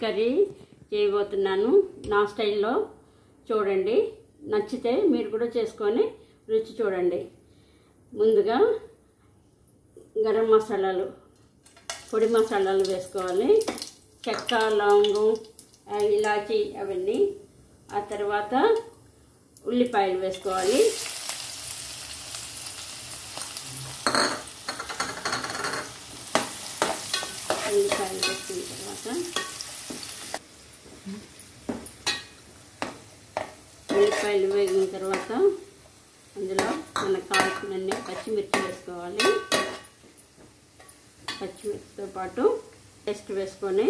Curry చేయబోతున్నాను నా స్టైల్లో చూడండి. నచ్చితే మీరు కూడా చేసుకొని రుచి చూడండి. ముందుగా గరం మసాలాలు, పొడి మసాలాలు వేసుకోవాలి. చెక్క, లవంగం, ఇలాచి అవన్నీ. ఆ తర్వాత ఉల్లిపాయలు వేసుకోవాలి. ఉల్లిపాయలు వేసుకున్న తర్వాత ఉల్లిపాయలు వేగిన తర్వాత అందులో మనకు కావాల్సినన్ని పచ్చిమిర్చి వేసుకోవాలి. పచ్చిమిర్చితో పాటు పేస్ట్ వేసుకొని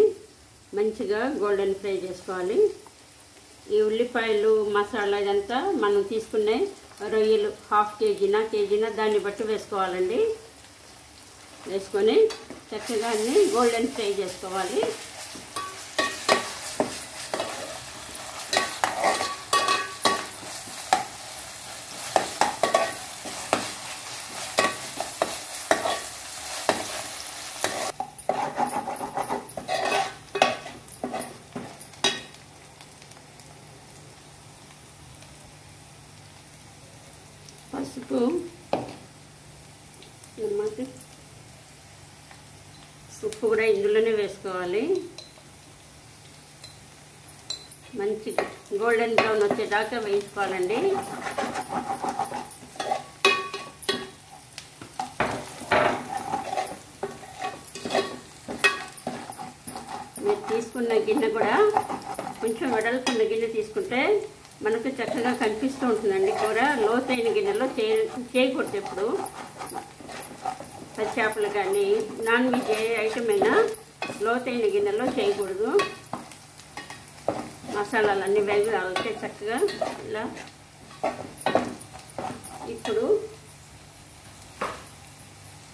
మంచిగా గోల్డెన్ ఫ్రై చేసుకోవాలి. ఈ ఉల్లిపాయలు, మసాలా ఇదంతా మనం తీసుకునే రొయ్యలు హాఫ్ కేజీనా దాన్ని బట్టి వేసుకోవాలండి. వేసుకొని చక్కగా అన్ని గోల్డెన్ ఫ్రై చేసుకోవాలి. పసుపు, ఉప్పు కూడా ఇందులోనే వేసుకోవాలి. మంచి గోల్డెన్ బ్రౌన్ వచ్చేదాకా వేయించుకోవాలండి. మీరు తీసుకున్న గిన్నె కూడా కొంచెం వెడల్పున్న గిన్నె తీసుకుంటే మనకు చక్కగా కనిపిస్తూ ఉంటుందండి. కూర లోతైన గిన్నెలో చేయకూడదు. ఎప్పుడు పచ్చేపలు కానీ నాన్ వెజ్ ఏ ఐటమ్ అయినా లోతైన గిన్నెలో చేయకూడదు. మసాలాలన్నీ వేగాలంటే చక్కగా ఇలా. ఇప్పుడు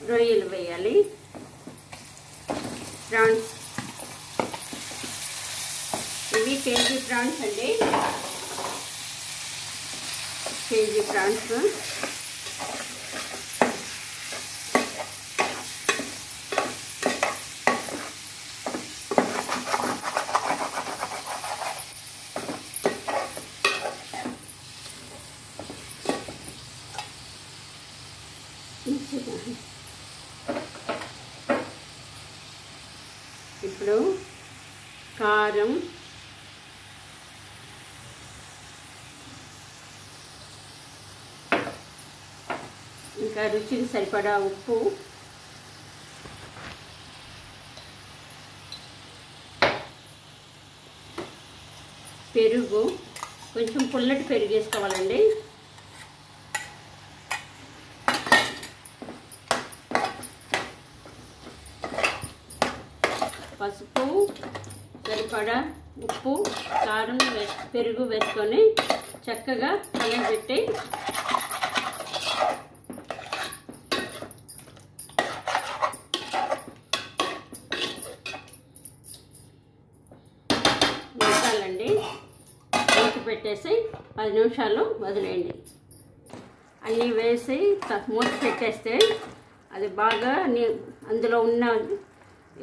రొయ్యలు వేయాలి. ప్రాన్స్, ఇవి కేజీ ప్రాన్స్ అండి. కేజీ ప్రాన్స్ ఇప్పుడు కారం, ఇంకా రుచికి సరిపడా ఉప్పు, పెరుగు, కొంచెం పుల్లటి పెరుగు వేసుకోవాలండి. పసుపు, సరిపడా ఉప్పు, కారం, పెరుగు వేసుకొని చక్కగా కలబెట్టి వేసాలండి. మూత పెట్టేసి 10 నిమిషాలు వదిలేయండి. అన్నీ వేసి మూత పెట్టేస్తే అది బాగా అందులో ఉన్న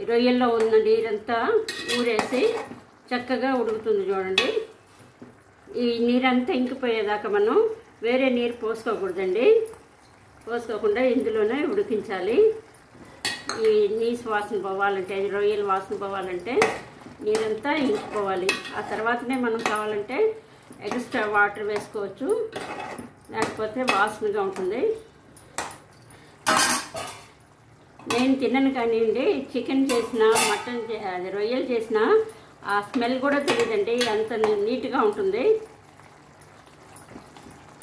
రొయ్యల్లో ఉన్న నీరంతా ఊరేసి చక్కగా ఉడుకుతుంది. చూడండి, ఈ నీరంతా ఇంకిపోయేదాకా మనం వేరే నీరు పోసుకోకూడదండి. పోసుకోకుండా ఇందులోనే ఉడికించాలి. ఈ నీసు వాసన పోవాలంటే, రొయ్యల వాసన పోవాలంటే నీరంతా ఇంకిపోవాలి. ఆ తర్వాతనే మనం కావాలంటే ఎక్స్ట్రా వాటర్ వేసుకోవచ్చు, లేకపోతే వాసనగా ఉంటుంది. నేను తినను కానివ్వండి, చికెన్ చేసిన, మటన్ రొయ్యలు చేసిన ఆ స్మెల్ కూడా తెలియదండి, అంత నీట్గా ఉంటుంది.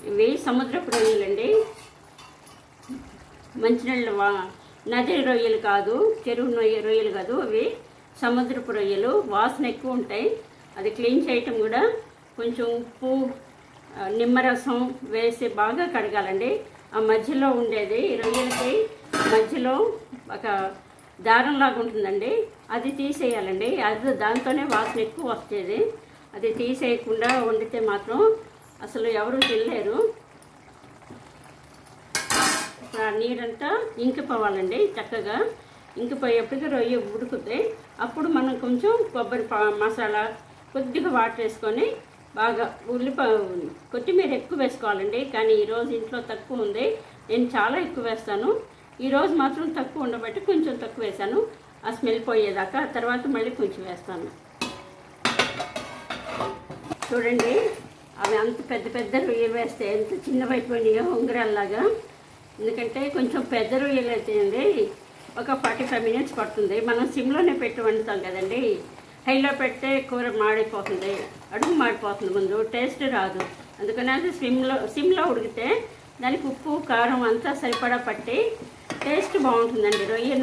ఇవి సముద్రపు రొయ్యలండి, మంచినీళ్ళ నది రొయ్యలు కాదు, చెరువు రొయ్యలు కాదు. అవి సముద్రపు రొయ్యలు, వాసన ఎక్కువ ఉంటాయి. అది క్లీన్ చేయటం కూడా కొంచెం ఉప్పు, నిమ్మరసం వేసి బాగా కడగాలండి. ఆ మధ్యలో ఉండేది ఈ రొయ్యలకి మధ్యలో ఒక దారంలాగా ఉంటుందండి, అది తీసేయాలండి. అది దాంతోనే వాసన ఎక్కువ వచ్చేది. అది తీసేయకుండా వండితే మాత్రం అసలు ఎవరు తినలేరు. నీరంతా ఇంకిపోవాలండి చక్కగా. ఇంకిపోయేప్పటికి రొయ్య ఉడుకుతాయి. అప్పుడు మనం కొంచెం కొబ్బరి మసాలా కొద్దిగా వాటర్ వేసుకొని బాగా కొత్తిమీర ఎక్కువ వేసుకోవాలండి. కానీ ఈరోజు ఇంట్లో తక్కువ ఉంది, నేను చాలా ఎక్కువ వేస్తాను. ఈరోజు మాత్రం తక్కువ ఉండబట్టి కొంచెం తక్కువ వేసాను, ఆ స్మెల్ పోయేదాకా. తర్వాత మళ్ళీ కొంచెం వేస్తాను. చూడండి, అవి అంత పెద్ద పెద్ద రొయ్యలు వేస్తే ఎంత చిన్నవైపోయినాయో ఉంగరాల్లాగా. ఎందుకంటే కొంచెం పెద్ద రొయ్యలు అయితే అండి ఒక 45 మినిట్స్ పడుతుంది. మనం సిమ్లోనే పెట్టి వండుతాం కదండి. హైలో పెడితే కూర మాడిపోతుంది, అడుగు మాడిపోతుంది, ముందు టేస్ట్ రాదు. అందుకని అది సిమ్లో ఉడికితే దానికి ఉప్పు కారం అంతా సరిపడా పట్టి టేస్ట్ బాగుంటుందండి. రొయ్య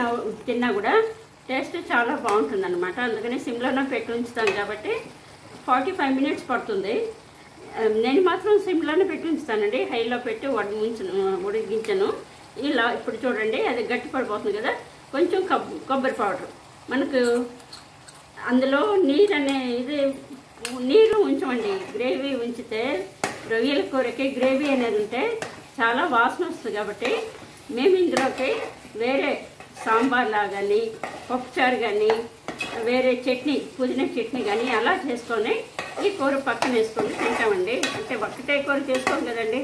తిన్నా కూడా టేస్ట్ చాలా బాగుంటుంది అనమాట. అందుకని సిమ్లోనే పెట్టి ఉంచుతాం కాబట్టి 45 మినిట్స్ పడుతుంది. నేను మాత్రం సిమ్లోనే పెట్టి ఉంచుతానండి, హైలో పెట్టి ఉడికించను. ఇలా ఇప్పుడు చూడండి, అది గట్టి పడిపోతుంది కదా. కొంచెం కొబ్బరి పౌడర్, మనకు అందులో నీరు ఉంచమండి. గ్రేవీ ఉంచితే రొయ్యల కూరకి గ్రేవీ అనేది ఉంటే చాలా వాసన వస్తుంది. కాబట్టి మేము ఇందులోకి వేరే సాంబార్ లాగాని పప్పుచారు కానీ వేరే చట్నీ, పుదీనా చట్నీ కానీ అలా చేసుకొని ఈ కూర పక్కన వేసుకొని తింటామండి. అంటే ఒక్కటే కూర చేసుకోం కదండి,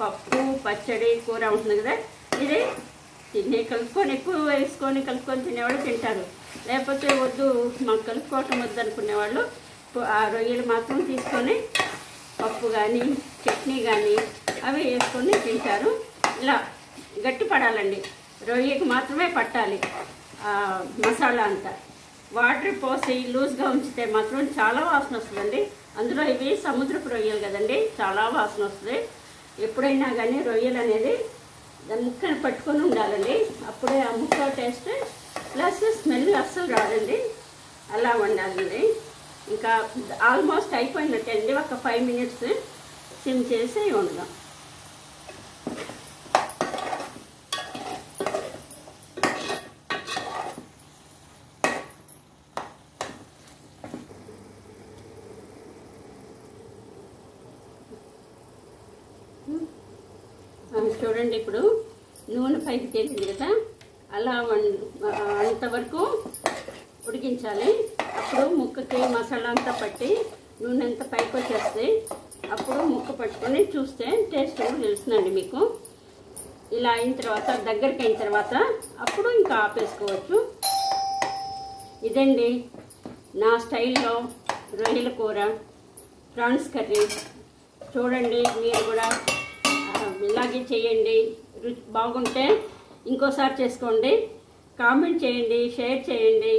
పప్పు పచ్చడి కూర ఉంటుంది కదా. ఇది కలుపుకొని ఎక్కువ వేసుకొని కలుపుకొని తినేవాళ్ళు తింటారు. లేకపోతే వద్దు, మాకు కలుపుకోవటం వద్దు అనుకునేవాళ్ళు ఆ రొయ్యలు మాత్రం తీసుకొని పప్పు కానీ చట్నీ కానీ అవి వేసుకొని తింటారు. ఇలా గట్టి పడాలండి, రొయ్యకి మాత్రమే పట్టాలి మసాలా అంతా. వాటర్ పోసి లూజ్గా ఉంచితే మాత్రం చాలా వాసన వస్తుందండి. అందులో ఇవి సముద్రపు రొయ్యలు కదండి, చాలా వాసన వస్తుంది. ఎప్పుడైనా కానీ రొయ్యలు అనేది దాని ముక్కను పట్టుకొని ఉండాలండి, అప్పుడే ఆ ముక్క టేస్ట్ ప్లస్ స్మెల్ అస్సలు రాదండి. అలా వండాలండి. ఇంకా ఆల్మోస్ట్ అయిపోయినట్టే అండి, ఒక 5 మినిట్స్ సిమ్ చేసి వండుదాం. చూడండి, ఇప్పుడు నూనె పైకి తేలింది కదా, అలా అంతవరకు ఉడికించాలి. అప్పుడు ముక్కకి మసాలా అంతా పట్టి నూనె అంతా పైకి వచ్చేస్తే అప్పుడు ముక్క పట్టుకొని చూస్తే టేస్ట్ కూడా తెలుస్తుందండి మీకు. ఇలా అయిన తర్వాత దగ్గరికి అయిన తర్వాత అప్పుడు ఇంకా ఆపేసుకోవచ్చు. ఇదండి నా స్టైల్లో రొయ్యల కూర, ప్రాన్స్ కర్రీ. చూడండి, మీరు కూడా ఇలాగే చేయండి. రుచి బాగుంటే ఇంకోసారి చేసుకోండి. కామెంట్ చేయండి, షేర్ చేయండి,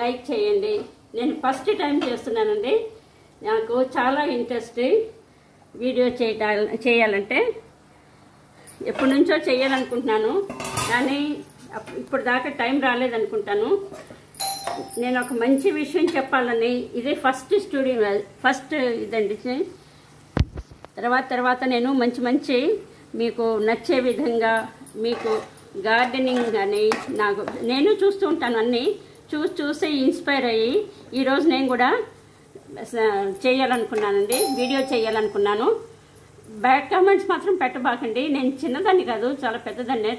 లైక్ చేయండి. నేను ఫస్ట్ టైం చేస్తున్నానండి, నాకు చాలా ఇంట్రెస్ట్ వీడియో చేయాలంటే. ఎప్పటి నుంచో చేయాలనుకుంటున్నాను, కానీ ఇప్పుడు దాకా టైం రాలేదనుకుంటాను. నేను ఒక మంచి విషయం చెప్పాలని ఇదే ఫస్ట్ ఇదండి. తర్వాత నేను మంచి మీకు నచ్చే విధంగా మీకు గార్డెనింగ్ అని నేను చూస్తూ ఉంటాను. అన్నీ చూసి ఇన్స్పైర్ అయ్యి ఈరోజు నేను కూడా చేయాలనుకున్నానండి, వీడియో చేయాలనుకున్నాను. బ్యాడ్ కామెంట్స్ మాత్రం పెట్టబాకండి. నేను చిన్నదాన్ని కాదు, చాలా పెద్దదాన్నే.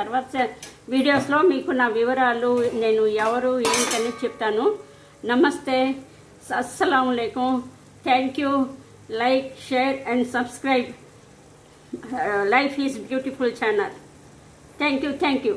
తర్వాత వీడియోస్లో మీకు నా వివరాలు, నేను ఎవరు ఏంటని చెప్తాను. నమస్తే, అస్సలాము అలైకుం. Thank you. Like, share and subscribe Life is Beautiful channel. Thank you.